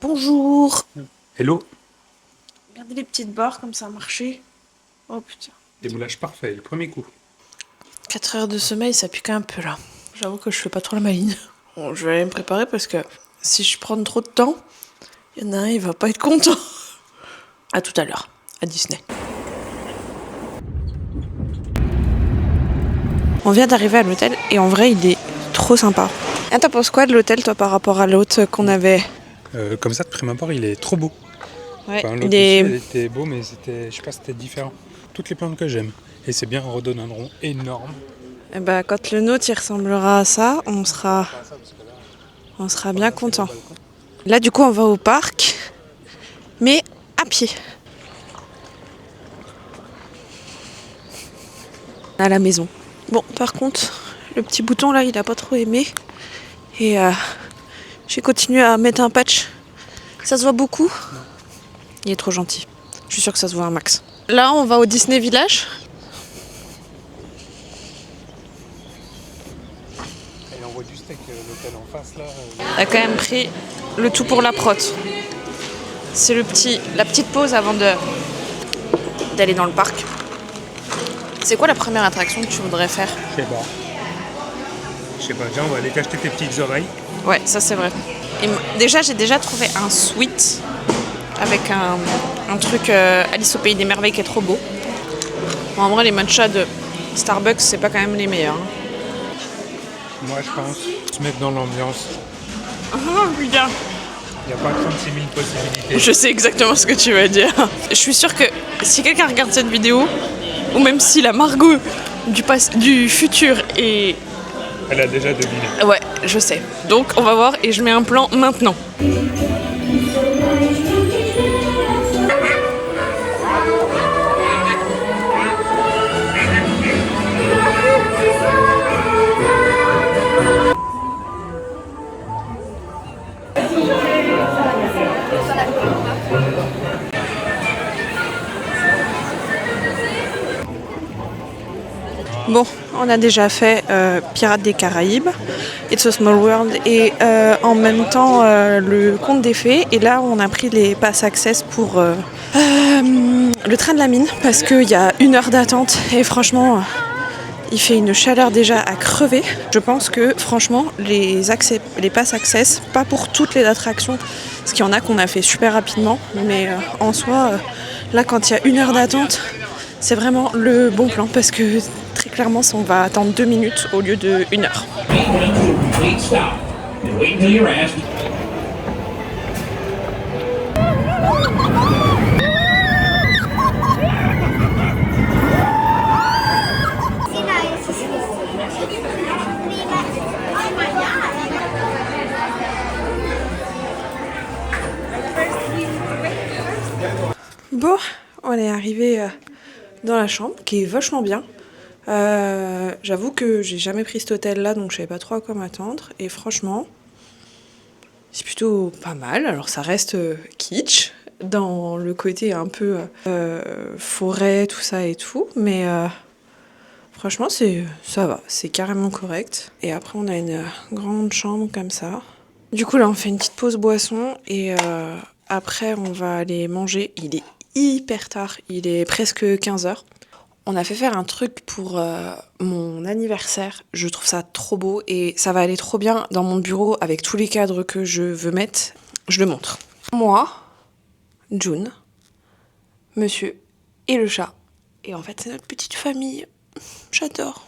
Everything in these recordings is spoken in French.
Bonjour. Hello. Regardez les petites barres comme ça a marché. Oh putain. Démoulage parfait, le premier coup. 4 heures de sommeil, ça pique un peu là. J'avoue que je fais pas trop la maline. Bon, je vais aller me préparer parce que si je prends trop de temps, il y en a un, il va pas être content. À tout à l'heure, à Disney. On vient d'arriver à l'hôtel et en vrai, il est trop sympa. Ah, t'en penses quoi de l'hôtel, toi, par rapport à l'autre qu'on avait? Comme ça, de prime abord, il est trop beau. Ouais, Enfin, l'autre aussi, il était beau, mais c'était, je sais pas, c'était différent. Toutes les plantes que j'aime. Et c'est bien un rhododendron énorme. Et bah, quand le nôtre il ressemblera à ça, on sera bien content. Là, du coup, on va au parc, mais à pied. À la maison. Bon, par contre, le petit bouton là, il a pas trop aimé. Et j'ai continué à mettre un patch. Ça se voit beaucoup? Non. Il est trop gentil. Je suis sûre que ça se voit un max. Là, on va au Disney Village. Et on voit du steak, l'hôtel en face là. On a quand même pris le tout pour la prot. C'est la petite pause avant d'aller dans le parc. C'est quoi la première attraction que tu voudrais faire? Je sais pas, déjà on va aller t'acheter tes petites oreilles. Ouais, ça c'est vrai. Et déjà, j'ai déjà trouvé un sweat avec un truc Alice au Pays des Merveilles qui est trop beau. Bon, en vrai, les matchas de Starbucks, c'est pas quand même les meilleurs. Moi je pense se mettre dans l'ambiance. Ah putain. Il n'y a pas 36 000 possibilités. Je sais exactement ce que tu vas dire. Je suis sûre que si quelqu'un regarde cette vidéo, ou même si la Margot du futur est... Elle a déjà deviné. Ouais, je sais. Donc on va voir et je mets un plan maintenant. Bon, on a déjà fait Pirates des Caraïbes, It's a Small World et en même temps le Conte des Fées. Et là, on a pris les Pass Access pour le train de la mine parce qu'il y a 1 heure d'attente et franchement, il fait une chaleur déjà à crever. Je pense que franchement, les Pass Access, pas pour toutes les attractions, parce qu'il y en a qu'on a fait super rapidement, mais en soi, là, quand il y a 1 heure d'attente, c'est vraiment le bon plan parce que très clairement, on va attendre 2 minutes au lieu de 1 heure. Bon, on est arrivé dans la chambre qui est vachement bien. J'avoue que j'ai jamais pris cet hôtel là donc je savais pas trop à quoi m'attendre et franchement c'est plutôt pas mal. Alors ça reste kitsch dans le côté un peu forêt tout ça et tout mais franchement ça va, c'est carrément correct. Et après on a une grande chambre comme ça. Du coup là on fait une petite pause boisson et après on va aller manger. Il est hyper tard, il est presque 15 h. On a fait faire un truc pour mon anniversaire. Je trouve ça trop beau et ça va aller trop bien dans mon bureau avec tous les cadres que je veux mettre. Je le montre. Moi, June, monsieur et le chat. Et en fait, c'est notre petite famille. J'adore.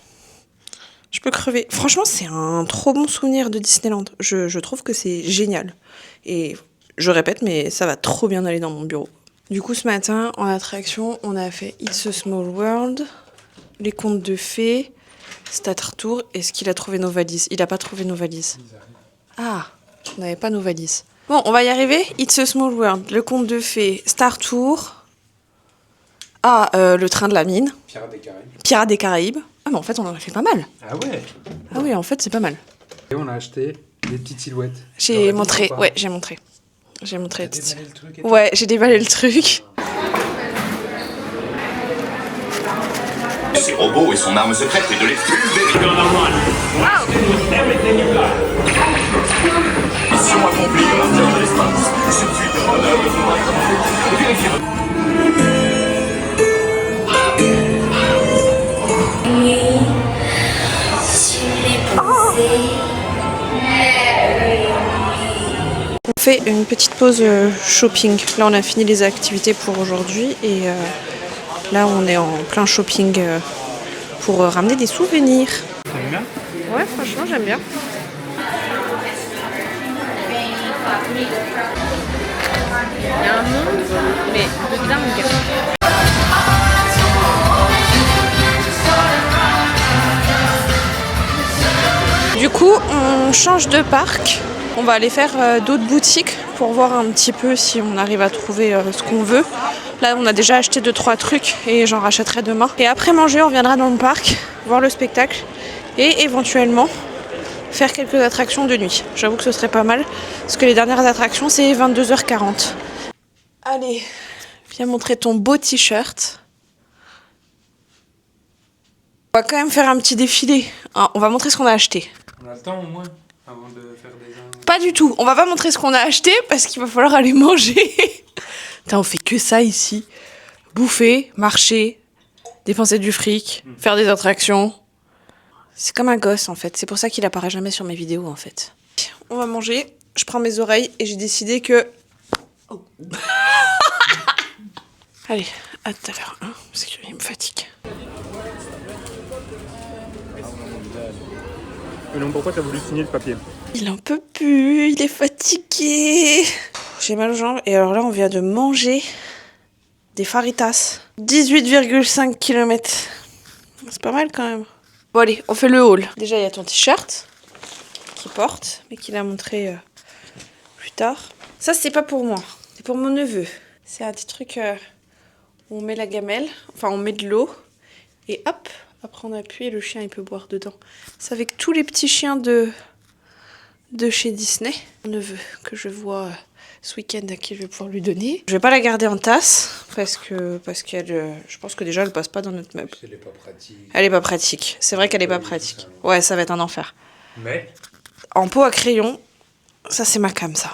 Je peux crever. Franchement, c'est un trop bon souvenir de Disneyland. Je trouve que c'est génial. Et je répète, mais ça va trop bien aller dans mon bureau. Du coup, ce matin, en attraction, on a fait It's a Small World, les contes de fées, Star Tour. Est-ce qu'il a trouvé nos valises? Il n'a pas trouvé nos valises. Ah, on n'avait pas nos valises. Bon, on va y arriver. It's a Small World, le conte de fées, Star Tour. Ah, le train de la mine. Pirates des Caraïbes. Pirates des Caraïbes. Ah, mais en fait, on en a fait pas mal. Ah ouais. Ah oui, en fait, c'est pas mal. Et on a acheté des petites silhouettes. J'ai montré, ouais, j'ai montré. J'ai montré. T'as déballé le truc et tout. Ouais, j'ai déballé le truc. Ses robots et son arme secrète est de les pulvériser. Mission accomplie, Gardien de l'espace. On fait une petite pause shopping. Là, on a fini les activités pour aujourd'hui et là, on est en plein shopping pour ramener des souvenirs. T'aimes bien? Ouais, franchement, j'aime bien. Il y a un monde, mais de dingue. Du coup, on change de parc. On va aller faire d'autres boutiques pour voir un petit peu si on arrive à trouver ce qu'on veut. Là, on a déjà acheté 2-3 trucs et j'en rachèterai demain. Et après manger, on viendra dans le parc, voir le spectacle et éventuellement faire quelques attractions de nuit. J'avoue que ce serait pas mal parce que les dernières attractions, c'est 22h40. Allez, viens montrer ton beau t-shirt. On va quand même faire un petit défilé. Ah, on va montrer ce qu'on a acheté. On a le temps au moins avant de faire des... Pas du tout. On va pas montrer ce qu'on a acheté parce qu'il va falloir aller manger. Putain, on fait que ça ici. Bouffer, marcher, dépenser du fric, faire des attractions. C'est comme un gosse en fait. C'est pour ça qu'il apparaît jamais sur mes vidéos en fait. On va manger. Je prends mes oreilles et j'ai décidé que... Oh. Allez, à tout à l'heure, hein, parce qu'il me fatigue. Mais non, pourquoi t'as voulu signer le papier? Il en peut plus, il est fatigué. J'ai mal aux jambes et alors là on vient de manger des faritas. 18,5 km. C'est pas mal quand même. Bon allez, on fait le haul. Déjà il y a ton t-shirt qu'il porte, mais qu'il a montré plus tard. Ça c'est pas pour moi, c'est pour mon neveu. C'est un petit truc où on met la gamelle, enfin on met de l'eau et hop, après on appuie et le chien il peut boire dedans. C'est avec tous les petits chiens de chez Disney. Mon neveu que je vois ce week-end à qui je vais pouvoir lui donner. Je vais pas la garder en tasse parce qu'elle, je pense que déjà elle passe pas dans notre meuble. Elle est pas pratique. Elle est pas pratique. C'est vrai qu'elle est pas pratique. Ouais, ça va être un enfer. Mais En pot à crayon, ça c'est ma came ça.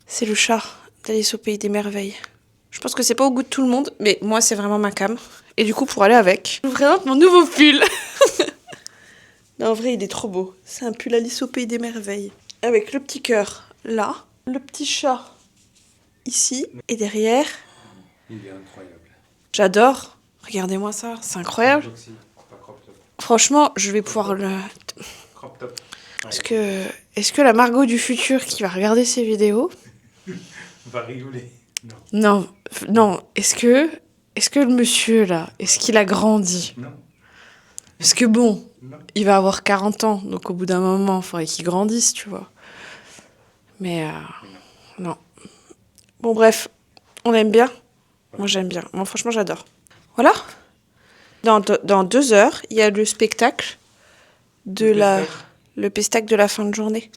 C'est le chat d'Alice au pays des merveilles. Je pense que c'est pas au goût de tout le monde, mais moi c'est vraiment ma came. Et du coup pour aller avec, je vous présente mon nouveau pull. Non, en vrai, il est trop beau. C'est un pull Alice au pays des merveilles. Avec le petit cœur là, le petit chat ici, et derrière. il est incroyable. J'adore. Regardez-moi ça, c'est incroyable. Pas crop top. Franchement, je vais pouvoir le... Crop top. Est-ce que la Margot du futur qui va regarder ces vidéos... Va rigoler. Non. Est-ce que le monsieur là, est-ce qu'il a grandi? Non. Parce que bon... Non. Il va avoir 40 ans, donc au bout d'un moment, il faudrait qu'il grandisse, tu vois. Mais non. Bon, bref, on aime bien. Moi, j'aime bien. Moi, franchement, j'adore. Voilà. Dans 2 heures, il y a le spectacle le pestac de la fin de journée.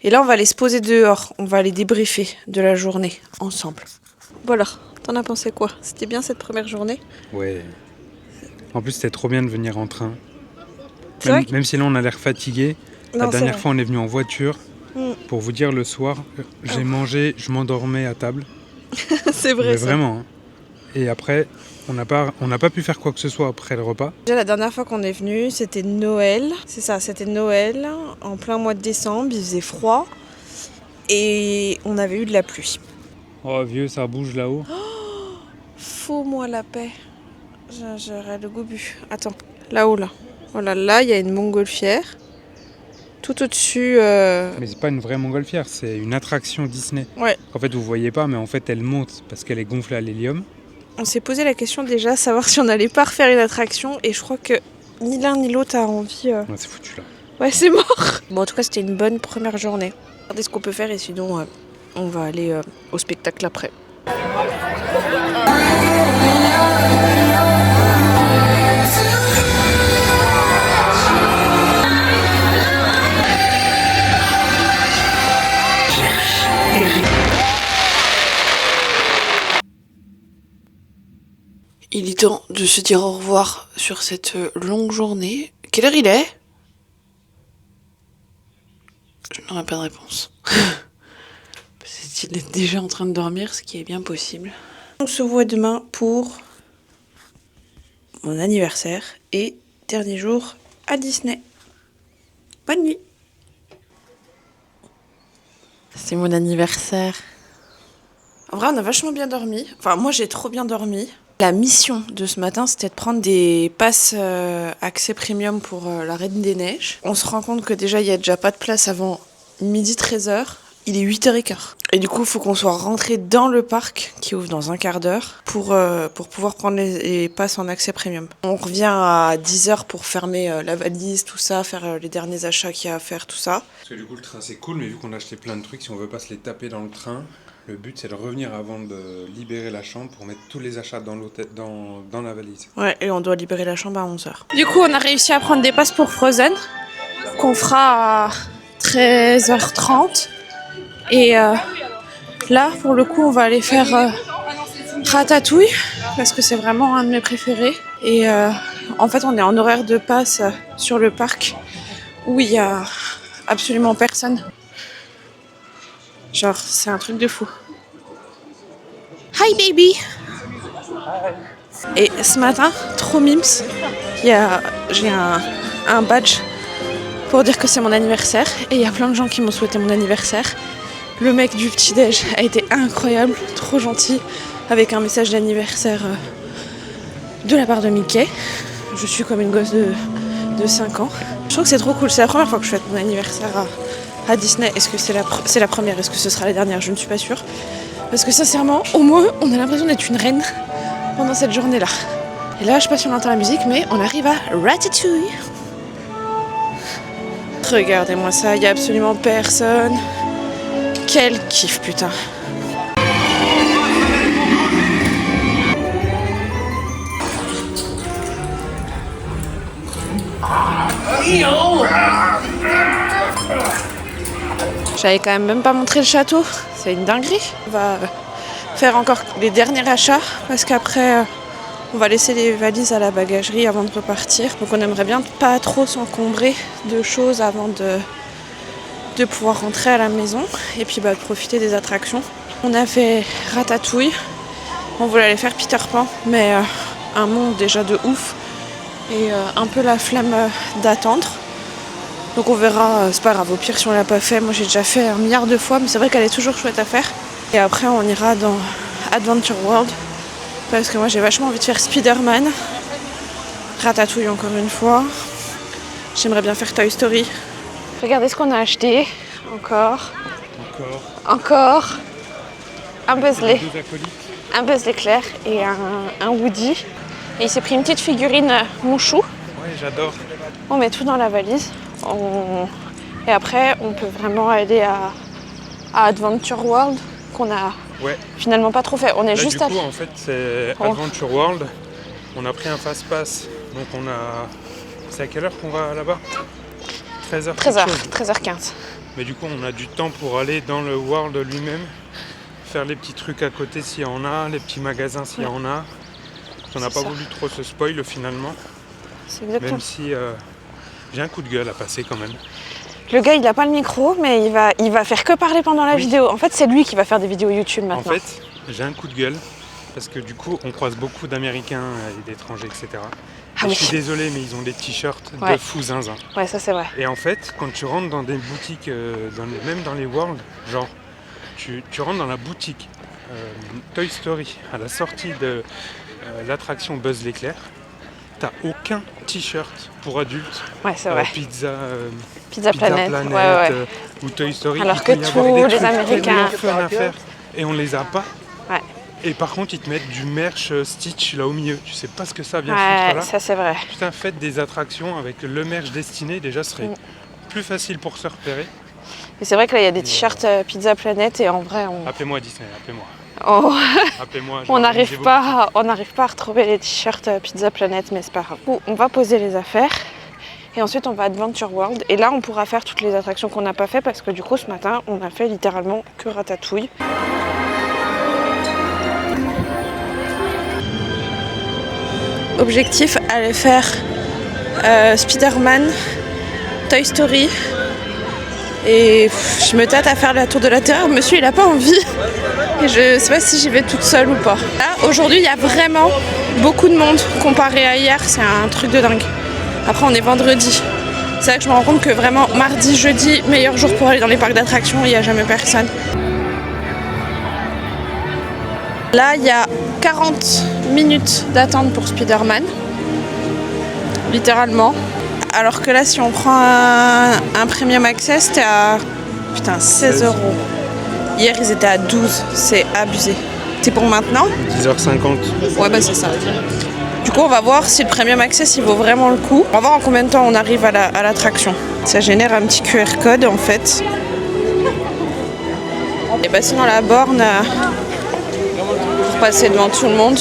Et là, on va aller se poser dehors. On va aller débriefer de la journée ensemble. Voilà. T'en as pensé quoi? C'était bien cette première journée? Ouais. En plus, c'était trop bien de venir en train. C'est vrai que- Même si là, on a l'air fatigué. La Non, c'est dernière vrai. fois, on est venu en voiture. Mm. Pour vous dire, le soir, j'ai mangé, je m'endormais à table. C'est vrai, Mais ça. vraiment. Hein. Et après, on n'a pas pu faire quoi que ce soit après le repas. Déjà, la dernière fois qu'on est venu, c'était Noël. C'est ça, c'était Noël, en plein mois de décembre, il faisait froid. Et on avait eu de la pluie. Oh vieux, ça bouge là-haut. Fous-moi la paix. J'aurais le goût bu. Attends, là-haut, là. Voilà, là, il y a une montgolfière. Tout au-dessus... Mais c'est pas une vraie montgolfière, c'est une attraction Disney. Ouais. En fait, vous voyez pas, mais en fait, elle monte parce qu'elle est gonflée à l'hélium. On s'est posé la question déjà, savoir si on allait pas refaire une attraction. Et je crois que ni l'un ni l'autre a envie... Ouais, c'est foutu là. Ouais, c'est mort. Bon, en tout cas, c'était une bonne première journée. Regardez ce qu'on peut faire et sinon, on va aller au spectacle après. Il est temps de se dire au revoir sur cette longue journée. Quelle heure il est? Je n'aurai pas de réponse. Il est déjà en train de dormir, ce qui est bien possible. On se voit demain pour mon anniversaire et dernier jour à Disney. Bonne nuit. C'est mon anniversaire. En vrai, on a vachement bien dormi. Enfin, moi, j'ai trop bien dormi. La mission de ce matin, c'était de prendre des passes accès premium pour la Reine des Neiges. On se rend compte que déjà, il n'y a déjà pas de place avant midi 13h. Il est 8h15. Et du coup, il faut qu'on soit rentré dans le parc, qui ouvre dans un quart d'heure, pour pouvoir prendre les passes en accès premium. On revient à 10h pour fermer la valise, tout ça, faire les derniers achats qu'il y a à faire, tout ça. Parce que du coup, le train c'est cool, mais vu qu'on a acheté plein de trucs, si on veut pas se les taper dans le train, le but c'est de revenir avant de libérer la chambre pour mettre tous les achats dans la valise. Ouais, et on doit libérer la chambre à 11h. Du coup, on a réussi à prendre des passes pour Frozen, qu'on fera à 13h30. Et là, pour le coup, on va aller faire Ratatouille, parce que c'est vraiment un de mes préférés. Et en fait, on est en horaire de passe sur le parc, où il y a absolument personne. Genre, c'est un truc de fou. Hi baby! Et ce matin, trop mimes, j'ai un badge pour dire que c'est mon anniversaire. Et il y a plein de gens qui m'ont souhaité mon anniversaire. Le mec du petit-déj a été incroyable, trop gentil, avec un message d'anniversaire de la part de Mickey. Je suis comme une gosse de 5 ans. Je trouve que c'est trop cool, c'est la première fois que je fête mon anniversaire à Disney. Est-ce que c'est la première? Est-ce que ce sera la dernière? Je ne suis pas sûre. Parce que sincèrement, au moins, on a l'impression d'être une reine pendant cette journée-là. Et là, je sais pas si on entend la musique, mais on arrive à Ratatouille. Regardez-moi ça, il n'y a absolument personne. Quel kiff, putain. J'avais quand même pas montré le château, c'est une dinguerie. On va faire encore les derniers achats parce qu'après on va laisser les valises à la bagagerie avant de repartir. Donc on aimerait bien pas trop s'encombrer de choses avant de pouvoir rentrer à la maison et puis de profiter des attractions. On a fait Ratatouille, on voulait aller faire Peter Pan, mais un monde déjà de ouf et un peu la flemme d'attendre. Donc on verra, c'est pas grave, au pire si on l'a pas fait, moi j'ai déjà fait 1 milliard de fois, mais c'est vrai qu'elle est toujours chouette à faire. Et après on ira dans Adventure World, parce que moi j'ai vachement envie de faire Spider-Man, Ratatouille encore une fois, j'aimerais bien faire Toy Story. Regardez ce qu'on a acheté, encore, un Buzz l'éclair et un Woody. Et il s'est pris une petite figurine mouchou. Ouais, j'adore. On met tout dans la valise. Et après, on peut vraiment aller à Adventure World, qu'on a finalement pas trop fait. On est là, juste du coup, en fait, c'est Adventure World. On a pris un fast pass, donc on a... C'est à quelle heure qu'on va là-bas? 13h15. Mais du coup, on a du temps pour aller dans le World lui-même, faire les petits trucs à côté s'il y en a, les petits magasins s'il y en a. On n'a pas voulu trop se spoil finalement, même si j'ai un coup de gueule à passer quand même. Le gars il a pas le micro, mais il va faire que parler pendant la vidéo. En fait c'est lui qui va faire des vidéos YouTube maintenant. En fait j'ai un coup de gueule parce que du coup on croise beaucoup d'Américains et d'étrangers, etc. Je suis désolé mais ils ont des t-shirts de fou zinzin. Ouais, ça c'est vrai. Et en fait quand tu rentres dans des boutiques, même dans les World, genre tu rentres dans la boutique Toy Story à la sortie de l'attraction Buzz l'éclair, t'as aucun t-shirt pour adultes. Ouais, c'est vrai. Pizza Planet ou Toy Story. Alors que tous les Américains fun à faire et on les a pas. Ouais. Et par contre, ils te mettent du merch Stitch là au milieu. Tu sais pas ce que ça vient foutre là. Ça c'est vrai. Putain, faites des attractions avec le merch destiné, déjà ce serait plus facile pour se repérer. Et c'est vrai que là il y a des t-shirts Pizza Planet et en vrai Appelez-moi Disney, appelez-moi. Oh. On n'arrive pas à retrouver les t-shirts Pizza Planet, mais c'est pas grave. On va poser les affaires et ensuite on va à Adventure World. Et là on pourra faire toutes les attractions qu'on n'a pas fait parce que du coup ce matin on a fait littéralement que Ratatouille. Objectif, aller faire Spider-Man, Toy Story. Et je me tâte à faire la tour de la terreur. Monsieur il a pas envie. Et je sais pas si j'y vais toute seule ou pas. Là aujourd'hui il y a vraiment beaucoup de monde comparé à hier. C'est un truc de dingue. Après on est vendredi. C'est là que je me rends compte que vraiment mardi, jeudi, meilleur jour pour aller dans les parcs d'attractions, il n'y a jamais personne. Là, il y a 40 minutes d'attente pour Spider-Man, littéralement. Alors que là, si on prend un Premium Access, t'es à 16 €. Hier, ils étaient à 12, c'est abusé. C'est pour maintenant 10h50. Ouais, bah c'est ça. Du coup, on va voir si le Premium Access il vaut vraiment le coup. On va voir en combien de temps on arrive à l'attraction. Ça génère un petit QR code en fait. Et bah sinon la borne pour passer devant tout le monde.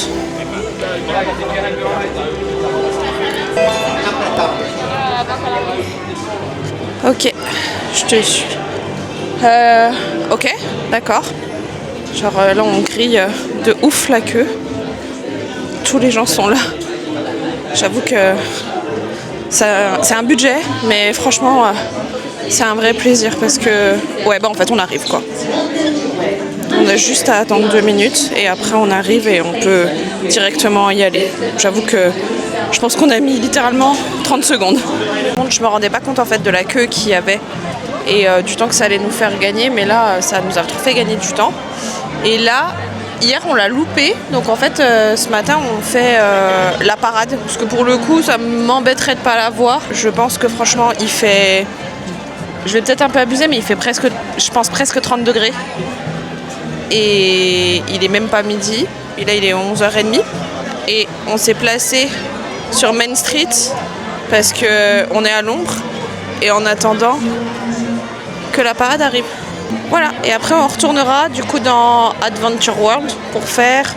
Ok, je te suis. Ok, d'accord. Genre là on grille de ouf la queue. Tous les gens sont là. J'avoue que c'est un budget, mais franchement c'est un vrai plaisir parce que ouais bah en fait on arrive quoi. On a juste à attendre 2 minutes et après on arrive et on peut directement y aller. J'avoue que je pense qu'on a mis littéralement 30 secondes. Je me rendais pas compte en fait de la queue qu'il y avait et du temps que ça allait nous faire gagner, mais là ça nous a trop fait gagner du temps. Et là, hier on l'a loupé, donc en fait ce matin on fait la parade, parce que pour le coup ça m'embêterait de pas la voir. Je pense que franchement il fait, je vais peut-être un peu abuser, mais il fait presque, je pense presque 30 degrés. Et il est même pas midi, et là il est 11h30. Et on s'est placé sur Main Street parce qu'on est à l'ombre et en attendant que la parade arrive. Voilà, et après on retournera du coup dans Adventure World pour faire...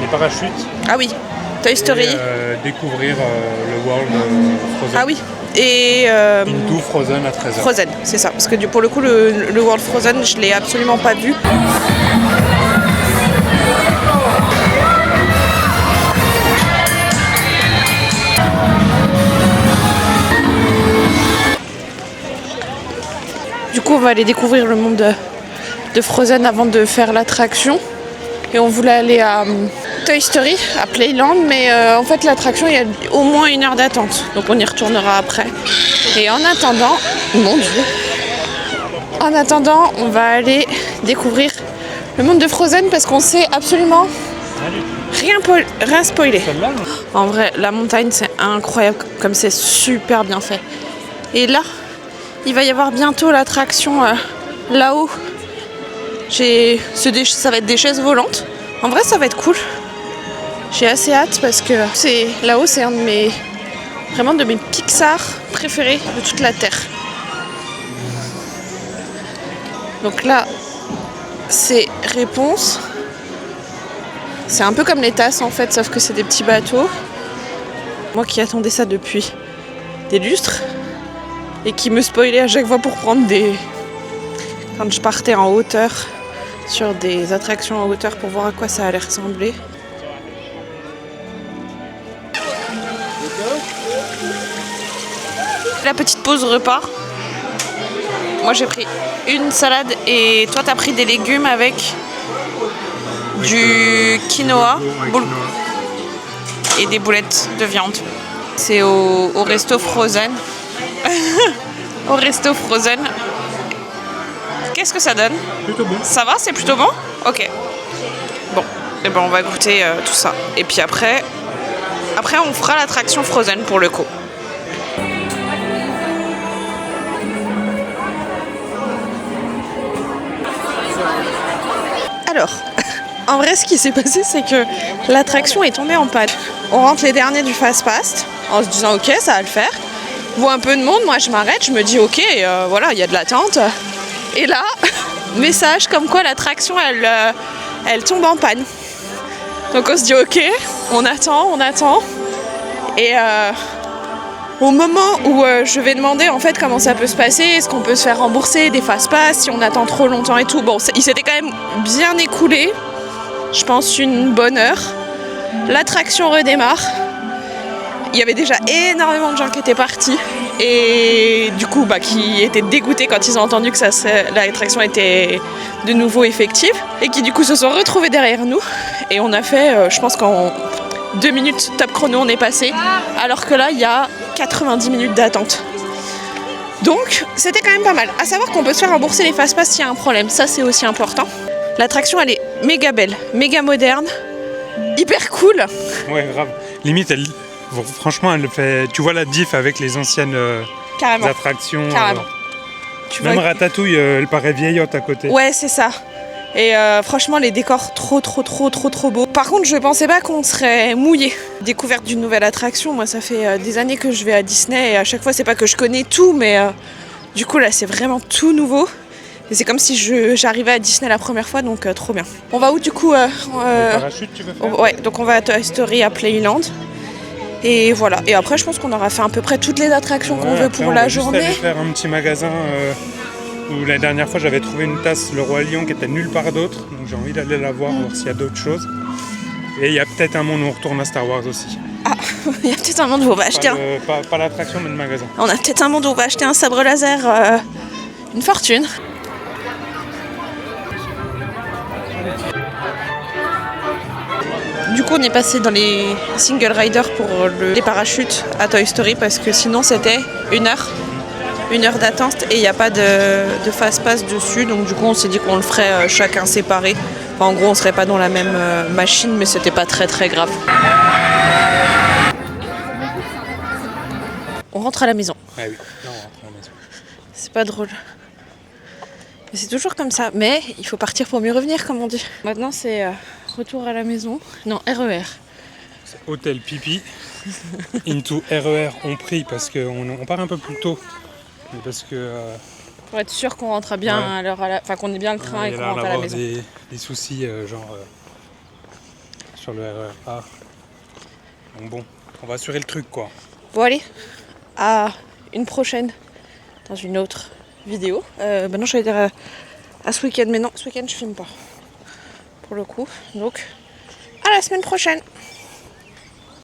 Les parachutes. Ah oui, Toy Story. Et, découvrir le World Frozen. Ah oui, et... Into Frozen à 13h. Frozen, c'est ça, parce que pour le coup le World Frozen je l'ai absolument pas vu. Du coup, on va aller découvrir le monde de Frozen avant de faire l'attraction. Et on voulait aller à Toy Story, à Playland, mais en fait l'attraction, il y a au moins 1 heure d'attente. Donc on y retournera après. Et en attendant, mon Dieu, en attendant, on va aller découvrir le monde de Frozen parce qu'on sait absolument rien spoiler. En vrai, la montagne, c'est incroyable, comme c'est super bien fait. Et là, il va y avoir bientôt l'attraction là-haut. Ça va être des chaises volantes. En vrai, ça va être cool. J'ai assez hâte parce que là-haut, c'est un de mes Pixar préférés de toute la Terre. Donc là, c'est réponse. C'est un peu comme les tasses en fait, sauf que c'est des petits bateaux. Moi qui attendais ça depuis des lustres et qui me spoilait à chaque fois pour prendre quand je partais en hauteur sur des attractions en hauteur pour voir à quoi ça allait ressembler. La petite pause repas. Moi j'ai pris une salade et toi t'as pris des légumes avec du quinoa et des boulettes de viande. C'est au resto Frozen. Au resto Frozen. Qu'est-ce que ça donne? Plutôt bon. Ça va, c'est plutôt bon? Ok. Bon, et ben on va goûter tout ça. Et puis après on fera l'attraction Frozen pour le coup. Alors, en vrai, ce qui s'est passé, c'est que l'attraction est tombée en panne. On rentre les derniers du Fast Pass en se disant ok, ça va le faire. On voit un peu de monde, moi je m'arrête, je me dis ok, voilà, il y a de l'attente. Et là, message comme quoi l'attraction elle tombe en panne. Donc on se dit ok, on attend. Et au moment où je vais demander en fait comment ça peut se passer, est-ce qu'on peut se faire rembourser des Fast Pass si on attend trop longtemps et tout. Bon, il s'était quand même bien écoulé, je pense une bonne heure. L'attraction redémarre. Il y avait déjà énormément de gens qui étaient partis et du coup qui étaient dégoûtés quand ils ont entendu que l'attraction était de nouveau effective et qui du coup se sont retrouvés derrière nous et on a fait, je pense qu'en 2 minutes top chrono on est passé alors que là il y a 90 minutes d'attente. Donc c'était quand même pas mal. À savoir qu'on peut se faire rembourser les fast-pass s'il y a un problème, ça c'est aussi important. L'attraction elle est méga belle, méga moderne, hyper cool. Ouais grave, limite franchement elle fait, tu vois la diff avec les anciennes attractions. Carrément. Même Ratatouille elle paraît vieillotte à côté. Ouais c'est ça. Et franchement les décors trop beaux. Par contre je pensais pas qu'on serait mouillé. Découverte d'une nouvelle attraction, moi ça fait des années que je vais à Disney et à chaque fois c'est pas que je connais tout mais du coup là c'est vraiment tout nouveau. Et c'est comme si j'arrivais à Disney la première fois donc trop bien. On va où du coup Le parachute tu veux faire? Ouais donc on va à Toy Story à Playland. Et voilà, et après je pense qu'on aura fait à peu près toutes les attractions qu'on veut pour la journée. On va juste aller faire un petit magasin où la dernière fois j'avais trouvé une tasse Le Roi Lion qui était nulle part d'autre, donc j'ai envie d'aller la voir s'il y a d'autres choses. Et il y a peut-être un monde où on retourne à Star Wars aussi. Ah, il y a peut-être un monde où on va acheter pas l'attraction mais le magasin. On a peut-être un monde où on va acheter un sabre laser, une fortune. Du coup on est passé dans les single riders pour les parachutes à Toy Story parce que sinon c'était 1 heure d'attente et il n'y a pas de fast-pass dessus, donc du coup on s'est dit qu'on le ferait chacun séparé. Enfin, en gros on serait pas dans la même machine mais c'était pas très grave. On rentre à la maison. Ah oui, non, on rentre à la maison. C'est pas drôle. Mais c'est toujours comme ça, mais il faut partir pour mieux revenir comme on dit. Maintenant c'est retour à la maison. Non, RER. C'est hôtel pipi. Into RER on prie parce qu'on part un peu plus tôt. Mais parce que... pour être sûr qu'on rentre bien à l'heure, enfin qu'on ait bien le train et qu'on rentre à la maison. Il y a des soucis sur le RER A. Donc bon, on va assurer le truc quoi. Bon allez, à une prochaine dans une autre vidéo. Non, je vais dire à ce week-end, mais non, ce week-end je filme pas. Pour le coup. Donc, à la semaine prochaine.